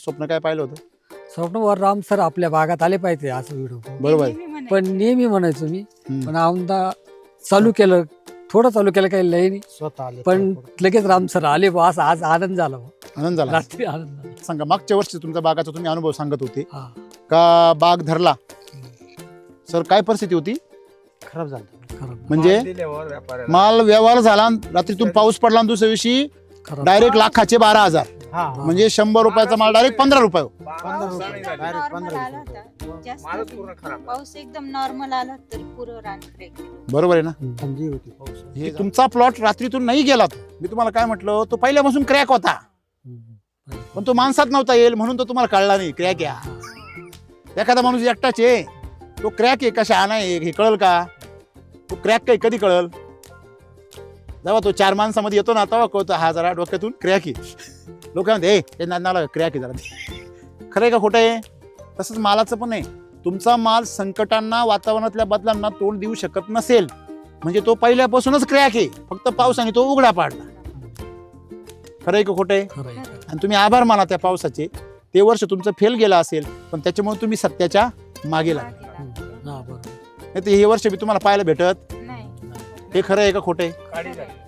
स्वप्न काय पाहिलं होतं? स्वप्नवर राम सर आपल्या भागात आले पाहिजे असं व्हिडिओ बरोबर आहे. पण नेहमी म्हणायचो मी. हम्म. पण आमदा चालू केलं, थोडं चालू केलं काही लय नाही, स्वतः आले पण लगेच राम सर आले बा, असं आज आनंद झाला बा. आनंद झाला. रात्री आनंद झाला. सांगा, मागच्या वर्षी तुमच्या बागाचा तुम्ही अनुभव सांगत होते हा. का बाग धरला सर, काय परिस्थिती होती? खराब झालं. खरं म्हणजे माल व्यवहार झाला, रात्रीतून पाऊस पडला आणि दुसऱ्या दिवशी खरं. डायरेक्ट लाखाचे 12,000, हा म्हणजे 100 रुपयाचा माल डायरेक्ट 15 रुपये. पाऊस एकदम नॉर्मल आला तरी पुरं रान ब्रेक बरोबर आहे ना? थंडी होती पाऊस. हे तुमचा प्लॉट रात्रीतून नाही गेला तो. मी तुम्हाला काय म्हटलं, तो पहिल्यापासून क्रॅक होता, पण तो माणसात नव्हता येईल म्हणून तो तुम्हाला कळला नाही क्रॅक या. एखादा माणूस एकटाच आहे, तो क्रॅक आहे का शहाणा आहे हे कळल का? तो क्रॅक काही कधी कळल? जेव्हा तो 4 माणसामध्ये येतो ना तेव्हा कळतो हा जरा डोक्यातून क्रॅक आहे. लोक म्हणते हे नाला क्रॅक आहे जरा. खरं आहे का खोटं आहे? तसंच मालाचं पण आहे. तुमचा माल संकटांना, वातावरणातल्या बदलांना तोंड देऊ शकत नसेल म्हणजे तो पहिल्यापासूनच क्रॅक आहे, फक्त पावसाने तो उघडा पाडला. खरं आहे का खोटं आहे? खरं आहे. आणि तुम्ही आभार माना त्या पावसाचे. ते वर्ष तुमचं फेल गेलं असेल, पण त्याच्यामुळे तुम्ही सत्याच्या मागे लागले. हा, बरोबर. नाही तर हे वर्ष बी तुम्हाला पाहायला भेटत. नाही. हे खरं आहे का खोटं आहे? खरं आहे.